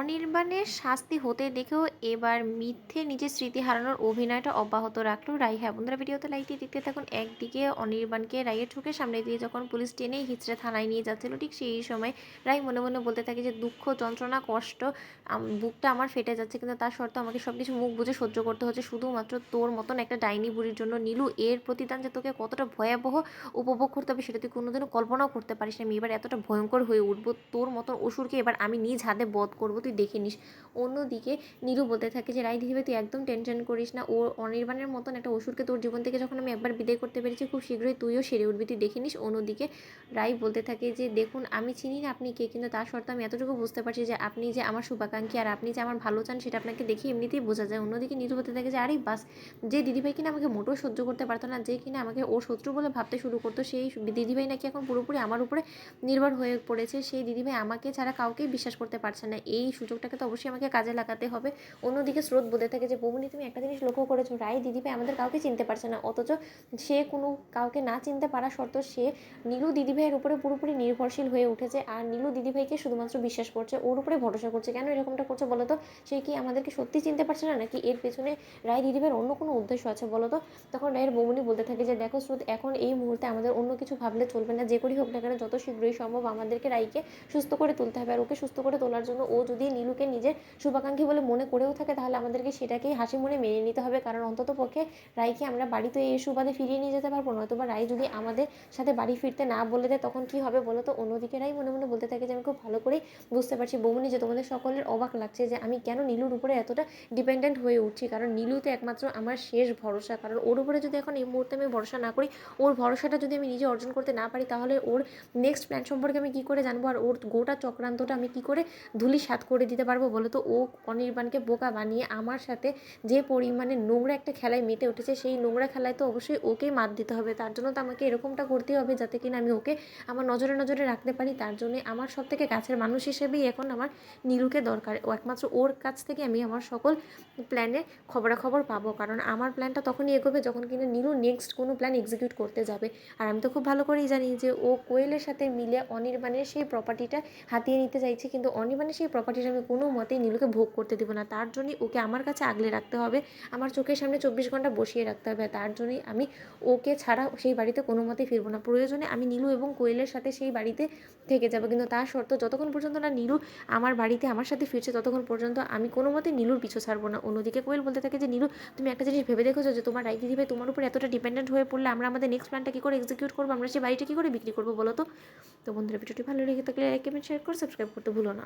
অনির্বাণের শাস্তি হতে দেখেও এবার মিথ্যে নিজের স্মৃতি হারানোর অভিনয়টা অব্যাহত রাখলো রাই। হ্যাঁ বন্ধুরা, ভিডিওতে লাইক দিয়ে দেখতে থাকুন। একদিকে অনির্বাণকে রাইয়ের চোখের সামনে দিয়ে যখন পুলিশ টেনেই হিচড়ে থানায় নিয়ে যাচ্ছিল, ঠিক সেই সময় রাই মনে মনে বলতে থাকে যে দুঃখ, যন্ত্রণা, কষ্ট, বুকটা আমার ফেটে যাচ্ছে, কিন্তু তার সত্ত্বেও আমাকে সব কিছু মুখ বুঝে সহ্য করতে হচ্ছে শুধুমাত্র তোর মতন একটা ডাইনি বুড়ির জন্য। নীলু, এর প্রতিদান যে তোকে কতটা ভয়াবহ উপভোগ করতে হবে সেটা তুই কোনোদিনও কল্পনাও করতে পারিস না। আমি এবার এতটা ভয়ঙ্কর হয়ে উঠবো, তোর মতন অসুরকে এবার আমি নিজ হাতে বধ করবো, তুই দেখে নিস। অন্যদিকে নীরু বলতে থাকে যে রাই দিদিভাই তুই একদম টেনশন করিস না, ও অনির্বাণের মতন একটা অসুরকে তোর জীবন থেকে যখন আমি একবার বিদায় করতে পেরেছি, খুব শীঘ্রই তুইও সেরে উঠবি, তুই দেখে নিস। অন্যদিকে রাই বলতে থাকে যে দেখুন, আমি চিনি না আপনি কে, কিন্তু তার সত্ত্বেও আমি এতটুকু বুঝতে পারছি যে আপনি যে আমার শুভাকাঙ্ক্ষী আর আপনি যে আমার ভালো চান সেটা আপনাকে দেখে এমনিতেই বোঝা যায়। অন্যদিকে নীরু বলতে থাকে যে আরে বাস, যে দিদিভাই কিনা আমাকে মোটেও সহ্য করতে পারতো না, যে কিনা আমাকে ওর শত্রু বলে ভাবতে শুরু করতো, সেই দিদিভাই নাকি এখন পুরোপুরি আমার উপরে নির্ভর হয়ে পড়েছে। সেই দিদিভাই আমাকে ছাড়া কাউকেই বিশ্বাস করতে পারছে না। এই সুযোগটাকে তো অবশ্যই আমাকে কাজে লাগাতে হবে। অন্যদিকে স্রোত বলতে থাকে যে বৌমনি, তুমি একটা জিনিস লক্ষ্য করেছো, রাই দিদিভাই আমাদের কাউকে চিনতে পারছে না, অথচ সে কোনো কাউকে না চিনতে পারা সত্ত্বেও সে নীলু দিদিভাইয়ের উপরে পুরোপুরি নির্ভরশীল হয়ে উঠেছে আর নীলু দিদিভাইকে শুধুমাত্র বিশ্বাস করছে, ওর উপরে ভরসা করছে। কেন এরকমটা করছে বলো তো? সে কি আমাদেরকে সত্যি চিনতে পারছে না, নাকি এর পেছনে রায় দিদিভাইয়ের অন্য কোনো উদ্দেশ্য আছে বলো তো? তখন রায়ের বৌমনি বলতে থাকে যে দেখো স্রোত, এখন এই মুহূর্তে আমাদের অন্য কিছু ভাবলে চলবে না, যে করেই হোক না কেন যত শীঘ্রই সম্ভব আমাদেরকে রাইকে সুস্থ করে তুলতে হবে। আর ওকে সুস্থ করে তোলার জন্য ও যদি নীলুকে নিজের শুভাকাঙ্ক্ষী বলে মনে করেও থাকে, তাহলে আমাদেরকে সেটাকেই হাসি মনে মেনে নিতে হবে, কারণ অন্তত পক্ষে রাইকে আমরা বাড়িতে এই সুবাদে ফিরিয়ে নিয়ে যেতে পারবো, নয়তো বা রাই যদি আমাদের সাথে বাড়ি ফিরতে না বলে দেয় তখন কি হবে বলো তো? অন্যদিকে রাই মনে মনে বলতে থাকে যে আমি খুব ভালো করেই বুঝতে পারছি বৌমনি যে তোমাদের সকলের অবাক লাগছে যে আমি কেন নীলুর উপরে এতটা ডিপেন্ডেন্ট হয়ে উঠছি, কারণ নীলু তো একমাত্র আমার শেষ ভরসা। কারণ ওর উপরে যদি এখন এই মুহূর্তে আমি ভরসা না করি, ওর ভরসাটা যদি আমি নিজে অর্জন করতে না পারি, তাহলে ওর নেক্সট প্ল্যান সম্পর্কে আমি কী করে জানবো, আর ওর গোটা চক্রান্তটা আমি কী করে ধূলিসাৎ করে দিতে পারবো বলো তো? ও অনির্বাণকে বোকা বানিয়ে আমার সাথে যে পরিমাণে নোংরা একটা খেলায় মেতে উঠেছে, সেই নোংরা খেলায় তো অবশ্যই ওকেই মাত দিতে হবে। তার জন্য তো আমাকে এরকমটা করতে হবে যাতে কিনা আমি ওকে আমার নজরে নজরে রাখতে পারি। তার জন্যে আমার সব থেকে কাছের মানুষ হিসেবেই এখন আমার নীলুকে দরকার। ও একমাত্র ওর কাছ থেকে আমি আমার সকল প্ল্যানের খবরাখবর পাবো, কারণ আমার প্ল্যানটা তখনই এগোবে যখন কিনা নীলু নেক্সট কোনো প্ল্যান এক্সিকিউট করতে যাবে। আর আমি তো খুব ভালো করেই জানি যে ও কোয়েলের সাথে মিলে অনির্বাণের সেই প্রপার্টিটা হাতিয়ে নিতে চাইছে, কিন্তু অনির্বাণের সেই প্রপার্টিটা আমি কোনো মতেই নীলুকে ভোগ করতে দেবো না। তার জন্যই ওকে আমার কাছে আগলে রাখতে হবে, আমার চোখের সামনে 24 ঘন্টা বসিয়ে রাখতে হবে। তার জন্যই আমি ওকে ছাড়া সেই বাড়িতে কোনো মতেই ফিরবো না। প্রয়োজনে আমি নীলু এবং কোয়েলের সাথে সেই বাড়িতে থেকে যাবো, কিন্তু তার শর্ত যতক্ষণ পর্যন্ত না নীলু আমার বাড়িতে আমার সাথে ফিরছে ততক্ষণ পর্যন্ত আমি কোনো মতে নীলুর পিছু ছাড়বো না। অন্যদিকে কোয়েল বলতে থাকে যে নীলু, তুমি একটা জিনিস ভেবে দেখেছো যে তোমার রাই দিদিভাই তোমার উপর এতটা ডিপেন্ডেন্ট হয়ে পড়লে আমরা আমাদের নেক্সট প্ল্যানটা কী করে এক্সিকিউট করবো, আমরা সেই বাড়িটা কী করে বিক্রি করবো বলো তো? তো বন্ধুরা, ভিডিওটি ভালো লেগে থাকলে লাইক কমেন্ট শেয়ার করে সাবস্ক্রাইব করতে ভুলো না।